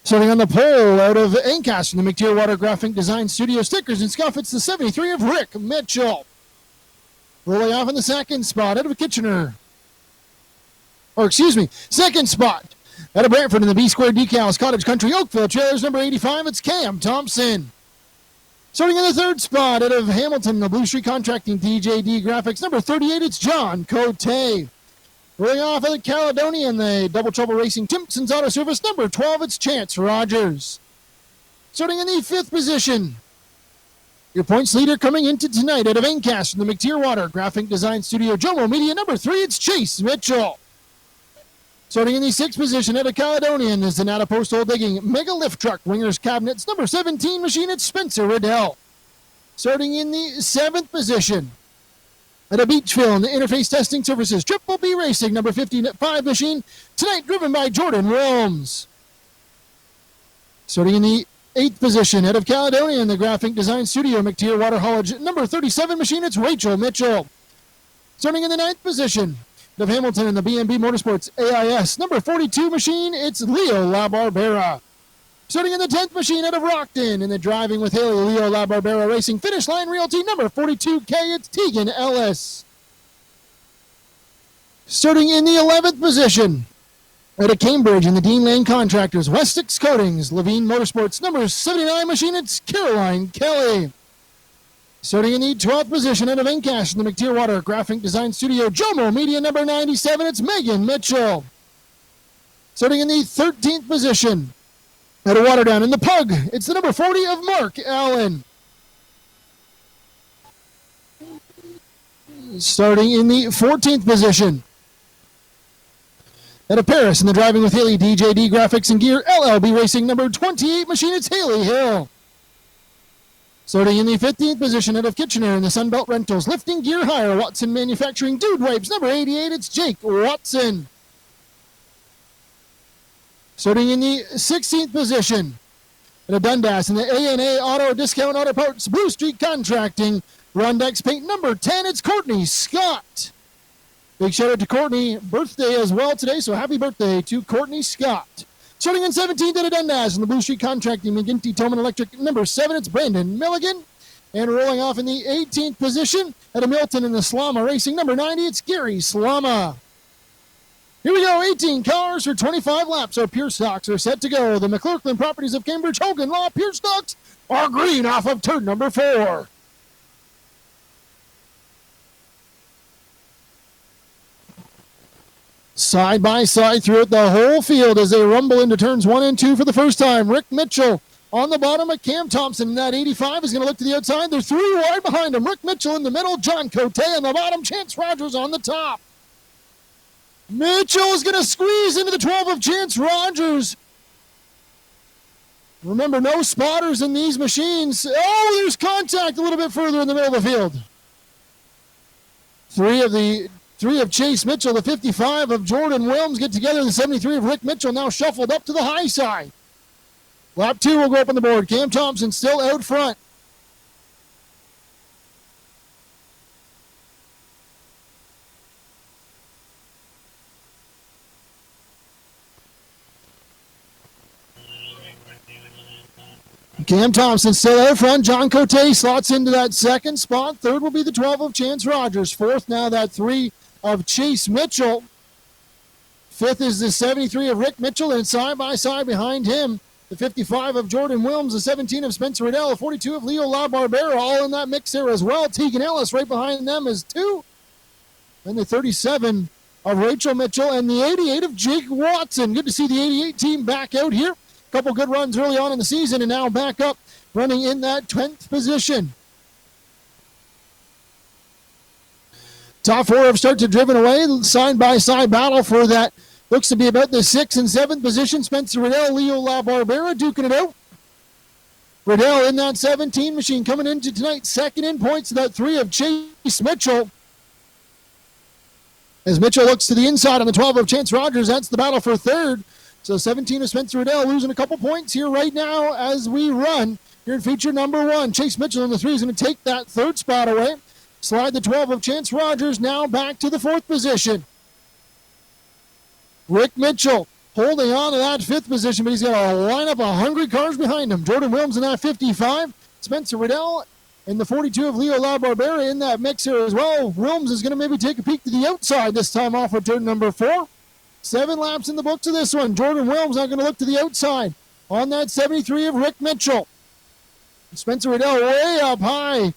Starting on the pole out of Ancaster, the McTeer Water Graphic Design Studio stickers and scuff, it's the 73 of Rick Mitchell. Rolling off in the second spot out of Kitchener. Second spot out of Brantford in the B-Square Decals, Cottage Country Oakville Trailers, number 85, it's Cam Thomson. Starting in the third spot out of Hamilton, the Blue Street Contracting DJD Graphics, number 38, it's John Cote. Rolling off at the Caledonian, the Double Trouble Racing Timpson's Auto Service, number 12, it's Chance Rogers. Starting in the fifth position, your points leader coming into tonight out of Ancaster, the McTeer Water Graphic Design Studio, Jomo Media, number 3, it's Chase Mitchell. Starting in the sixth position out of Caledonian is the Nata Post Hole Digging Mega Lift Truck Wingers Cabinets, number 17 machine, it's Spencer Riddell. Starting in the seventh position at a Beachville in the Interface Testing Services, Triple B Racing, number 55 machine, tonight driven by Jordan Wilms. Starting in the eighth position out of Caledonia in the Graphic Design Studio, McTeer Water Haulage, number 37 machine, it's Rachel Mitchell. Starting in the ninth position out of Hamilton in the B&B Motorsports AIS, number 42 machine, it's Leo LaBarbera. Starting in the 10th machine out of Rockton in the Driving with Haley, Leo LaBarbera Racing Finish Line Realty, number 42K, it's Tegan Ellis. Starting in the 11th position out of Cambridge in the Dean Lane Contractors, Wessex Coatings, Levine Motorsports, number 79 machine, it's Caroline Kelly. Starting in the 12th position out of Ancaster in the McTeer Water Graphic Design Studio, Jomo Media, number 97, it's Megan Mitchell. Starting in the 13th position out of Waterdown in the Pug, it's the number 40 of Mark Allen. Starting in the 14th position out of Paris in the Driving with Haley DJD Graphics and Gear LLB Racing, number 28 machine, it's Haley Hill. Starting in the 15th position out of Kitchener in the Sunbelt Rentals Lifting Gear Hire, Watson Manufacturing Dude Wipes, number 88, it's Jake Watson. Starting in the 16th position out of Dundas in the A&A Auto Discount Auto Parts Blue Street Contracting Rondex Paint, number 10, it's Courtney Scott. Big shout out to Courtney, birthday as well today, so happy birthday to Courtney Scott. Starting in 17th out of Dundas in the Blue Street Contracting McGinty Towman Electric, number 7, it's Brandon Milligan. And rolling off in the 18th position out of Milton in the Slama Racing, number 90, it's Gary Slama. Here we go, 18 cars for 25 laps. Our Pure Stocks are set to go. The McClurkin Properties of Cambridge, Hogan Law Pure Stocks are green off of turn number 4. Side by side throughout the whole field as they rumble into turns 1 and 2 for the first time. Rick Mitchell on the bottom of Cam Thomson. That 85 is going to look to the outside. They're 3 wide behind him. Rick Mitchell in the middle. John Cote on the bottom. Chance Rogers on the top. Mitchell is going to squeeze into the 12 of Chance Rogers. Remember, no spotters in these machines. Oh, there's contact a little bit further in the middle of the field. Three of Chase Mitchell, the 55 of Jordan Wilms get together. The 73 of Rick Mitchell now shuffled up to the high side. Lap 2 will go up on the board. Cam Thomson still out front. Cam Thomson still out front. John Cote slots into that second spot. Third will be the 12 of Chance Rogers. Fourth now that 3 of Chase Mitchell. Fifth is the 73 of Rick Mitchell, and side by side behind him, the 55 of Jordan Wilms, the 17 of Spencer Riddell, the 42 of Leo LaBarbera, all in that mix there as well. Tegan Ellis right behind them is 2. And the 37 of Rachel Mitchell, and the 88 of Jake Watson. Good to see the 88 team back out here. Couple good runs early on in the season, and now back up running in that 10th position. Top 4 have started driven away. Side-by-side battle for that. Looks to be about the 6th and 7th position. Spencer Riddell, Leo LaBarbera duking it out. Riddell in that 17 machine coming into tonight. Second in points, that 3 of Chase Mitchell. As Mitchell looks to the inside on the 12 of Chance Rogers, that's the battle for third. So 17 of Spencer Riddell losing a couple points here right now as we run here in feature number 1. Chase Mitchell in the 3 is going to take that third spot away. Slide the 12 of Chance Rogers now back to the 4th position. Rick Mitchell holding on to that 5th position, but he's got a lineup of hungry cars behind him. Jordan Williams in that 55. Spencer Riddell in the 42 of Leo LaBarbera in that mixer as well. Williams is going to maybe take a peek to the outside this time off of turn number 4. 7 laps in the books of this one. Jordan Williams not going to look to the outside on that 73 of Rick Mitchell. Spencer Riddell way up high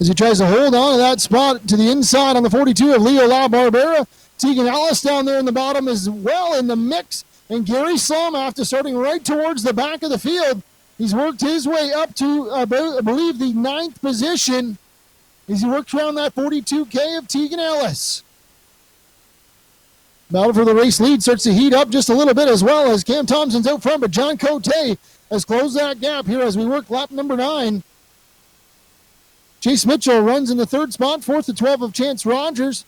as he tries to hold on to that spot to the inside on the 42 of Leo LaBarbera. Tegan Ellis down there in the bottom as well in the mix. And Gary Slama, after starting right towards the back of the field, he's worked his way up to, I believe, the 9th position as he works around that 42K of Tegan Ellis. Battle for the race lead starts to heat up just a little bit as well as Cam Thomson's out front, but John Cote has closed that gap here as we work lap number 9. Chase Mitchell runs in the 3rd spot, 4th to 12 of Chance Rogers.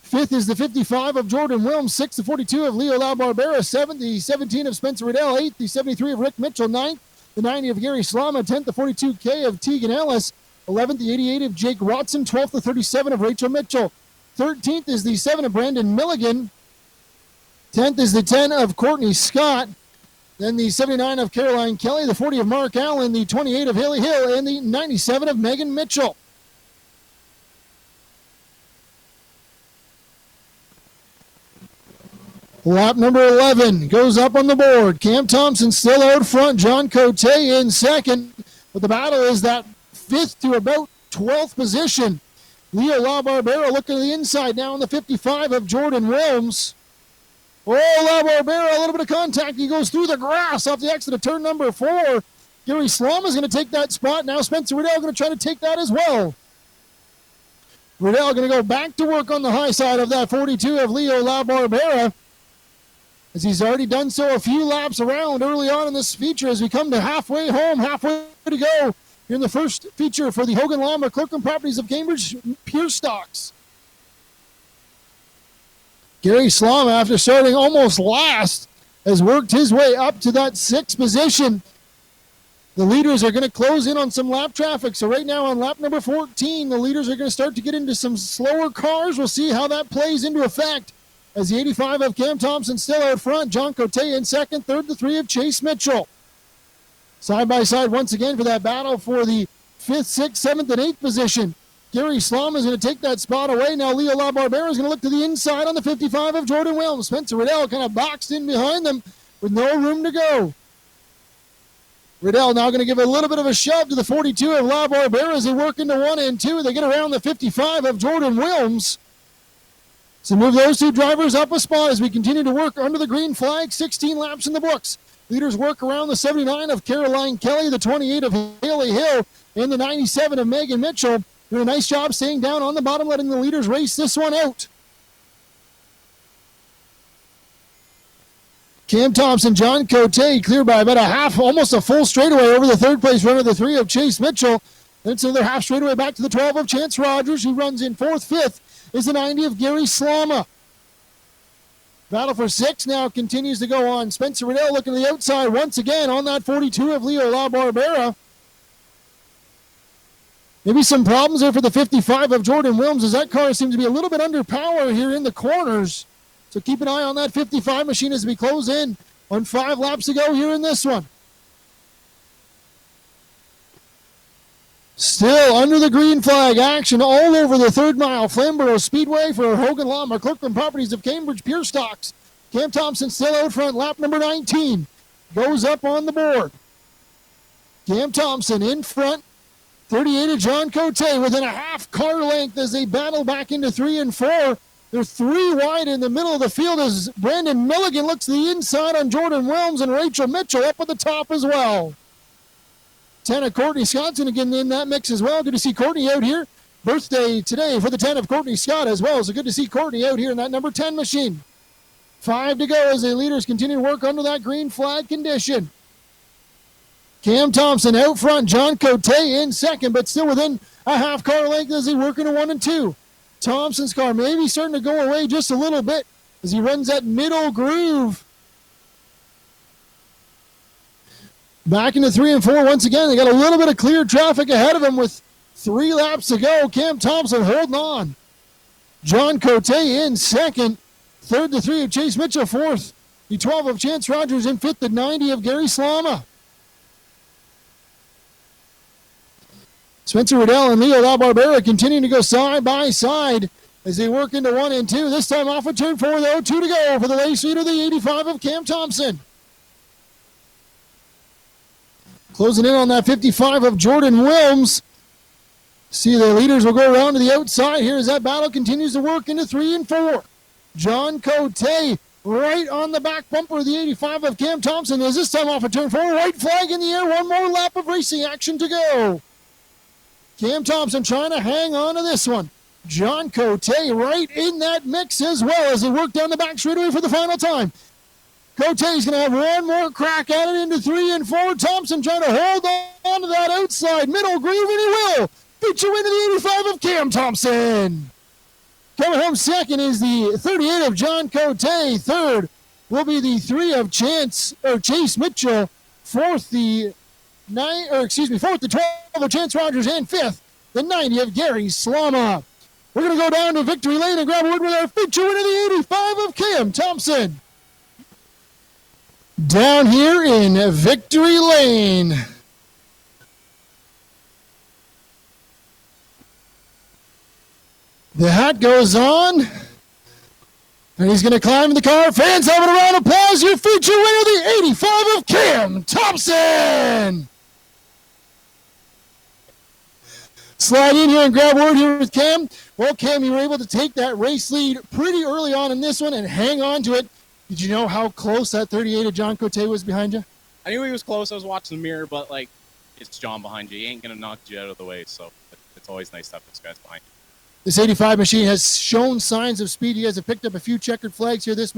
5th is the 55 of Jordan Williams, 6th the 42 of Leo LaBarbera, 7th the 17 of Spencer Riddell, 8th the 73 of Rick Mitchell, 9th the 90 of Gary Slama, 10th the 42K of Tegan Ellis, 11th the 88 of Jake Watson, 12th the 37 of Rachel Mitchell, 13th is the 7 of Brandon Milligan, 10th is the 10 of Courtney Scott, then the 79 of Caroline Kelly, the 40 of Mark Allen, the 28 of Haley Hill, and the 97 of Megan Mitchell. Lap number 11 goes up on the board. Cam Thomson still out front. John Cote in second. But the battle is that 5th to about 12th position. Leo LaBarbera looking to the inside now on the 55 of Jordan Williams. Oh, LaBarbera, a little bit of contact. He goes through the grass off the exit of turn number 4. Gary Slama is going to take that spot. Now Spencer Riddell going to try to take that as well. Riddell going to go back to work on the high side of that 42 of Leo LaBarbera, as he's already done so a few laps around early on in this feature as we come to halfway home, halfway to go here in the first feature for the Hogan Law McClurkin Properties of Cambridge Pure Stocks. Gary Slama, after starting almost last, has worked his way up to that 6th position. The leaders are going to close in on some lap traffic. So right now on lap number 14, the leaders are going to start to get into some slower cars. We'll see how that plays into effect as the 85 of Cam Thomson still out front. John Cote in second, 3rd the 3 of Chase Mitchell. Side by side once again for that battle for the 5th, 6th, 7th, and 8th position. Gary Slama is going to take that spot away. Now Leo LaBarbera is going to look to the inside on the 55 of Jordan Williams. Spencer Riddell kind of boxed in behind them with no room to go. Riddell now going to give a little bit of a shove to the 42 of LaBarbera as they work into 1 and 2. They get around the 55 of Jordan Williams. So move those two drivers up a spot as we continue to work under the green flag. 16 laps in the books. Leaders work around the 79 of Caroline Kelly, the 28 of Haley Hill, and the 97 of Megan Mitchell. Doing a nice job staying down on the bottom, letting the leaders race this one out. Cam Thomson, John Cote clear by about a half, almost a full straightaway over the 3rd place runner, the 3 of Chase Mitchell. Then it's another half straightaway back to the 12 of Chance Rogers, who runs in 4th, 5th. Is the 90 of Gary Slama. Battle for 6 now continues to go on. Spencer Riddell looking to the outside once again on that 42 of Leo LaBarbera. Maybe some problems there for the 55 of Jordan Williams as that car seems to be a little bit under power here in the corners. So keep an eye on that 55 machine as we close in on 5 laps to go here in this one. Still under the green flag action all over the 3rd mile. Flamboro Speedway for Hogan Law McClurkin Properties of Cambridge Pure Stocks. Cam Thomson still out front. Lap number 19 goes up on the board. Cam Thomson in front. 38 of John Cote within a half car length as they battle back into 3 and 4. They're 3 wide in the middle of the field as Brandon Milligan looks to the inside on Jordan Williams and Rachel Mitchell up at the top as well. 10 of Courtney Scott's going to get in that mix as well. Good to see Courtney out here. Birthday today for the 10 of Courtney Scott as well. So good to see Courtney out here in that number 10 machine. 5 to go as the leaders continue to work under that green flag condition. Cam Thomson out front. John Cote in second, but still within a half car length as they work into 1 and 2. Thompson's car maybe starting to go away just a little bit as he runs that middle groove. Back into 3 and 4 once again. They got a little bit of clear traffic ahead of him with 3 laps to go. Cam Thomson holding on. John Cote in second. Third, the 3 of Chase Mitchell. Fourth, the 12 of Chance Rogers. And fifth, the 90 of Gary Slama. Spencer Riddell and Leo LaBarbera continuing to go side by side as they work into 1 and 2. This time off of turn 4, though. 2 to go for the race leader, the 85 of Cam Thomson. Closing in on that 55 of Jordan Wilms. See, the leaders will go around to the outside here as that battle continues to work into 3 and 4. John Cote right on the back bumper of the 85 of Cam Thomson. As this time off of turn 4, white flag in the air. One more lap of racing action to go. Cam Thomson trying to hang on to this one. John Cote right in that mix as well as they work down the back straightaway for the final time. Cote's going to have one more crack at it into 3 and 4. Thompson trying to hold on to that outside middle groove, and he will. Feature into the 85 of Cam Thomson. Coming home second is the 38 of John Cote. Third will be the 3 of Chase Mitchell. Fourth, the 12 of Chance Rogers, and fifth, the 90 of Gary Slama. We're going to go down to Victory Lane and grab a word with our feature winner, the 85 of Cam Thomson. Down here in Victory Lane. The hat goes on, and he's going to climb in the car. Fans, have a round of applause. Your feature winner, the 85 of Cam Thomson. Slide in here and grab word here with Cam. Well, Cam, you were able to take that race lead pretty early on in this one and hang on to it. Did you know how close that 38 of John Cote was behind you? I knew he was close. I was watching the mirror, but, it's John behind you. He ain't going to knock you out of the way, so it's always nice to have those guys behind you. This 85 machine has shown signs of speed. You guys have picked up a few checkered flags here this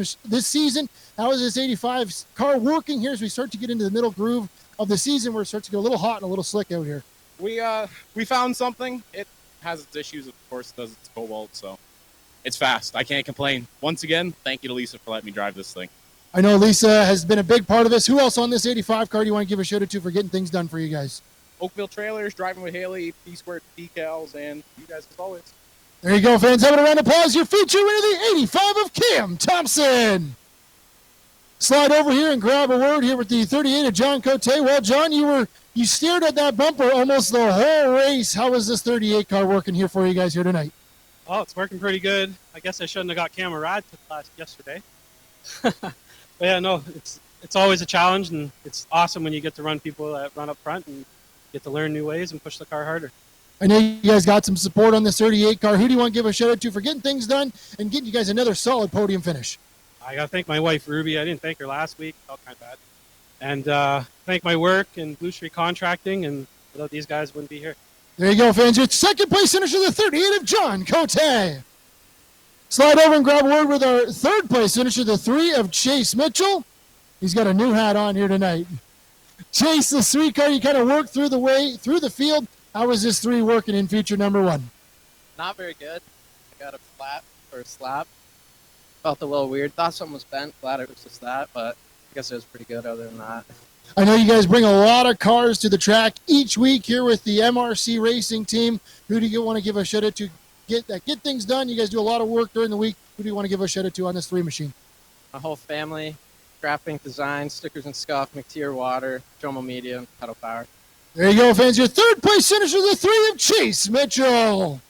season. How is this 85 car working here as we start to get into the middle groove of the season where it starts to go a little hot and a little slick out here? We found something. It has its issues, of course, does its cobalt, so it's fast. I can't complain. Once again, thank you to Lisa for letting me drive this thing. I know Lisa has been a big part of this. Who else on this 85 car do you want to give a shout out to for getting things done for you guys? Oakville Trailers, Driving with Haley, P-Squared decals, and you guys as always. There you go, fans. Have a round of applause. Your feature winner, the 85 of Cam Thomson. Slide over here and grab a word here with the 38 of John Cote. Well, John, you stared at that bumper almost the whole race. How is this 38 car working here for you guys here tonight? Oh, it's working pretty good. I guess I shouldn't have got Cam a ride yesterday. But yeah, no, it's always a challenge, and it's awesome when you get to run people that run up front and get to learn new ways and push the car harder. I know you guys got some support on this 38 car. Who do you want to give a shout out to for getting things done and getting you guys another solid podium finish? I got to thank my wife, Ruby. I didn't thank her last week. Felt kind of bad. And thank my work in Blue Street Contracting, and without these guys, wouldn't be here. There you go, fans. Your second place finisher, the 38 of John Cote. Slide over and grab a word with our third place finisher, the 3 of Chase Mitchell. He's got a new hat on here tonight. Chase, the 3 car, you kind of worked through the field. How was this 3 working in feature number 1? Not very good. I got a flat for a slap. Felt a little weird. Thought something was bent. Glad it was just that, but I guess it was pretty good other than that. I know you guys bring a lot of cars to the track each week here with the MRC racing team. Who do you want to give a shout out to get things done? You guys do a lot of work during the week. Who do you want to give a shout out to on this 3 machine? My whole family, Graphic Design, Stickers and Scuff, McTier Water, Jomo Media, and Pedal Power. There you go, fans. Your third place finisher, the 3 of Chase Mitchell.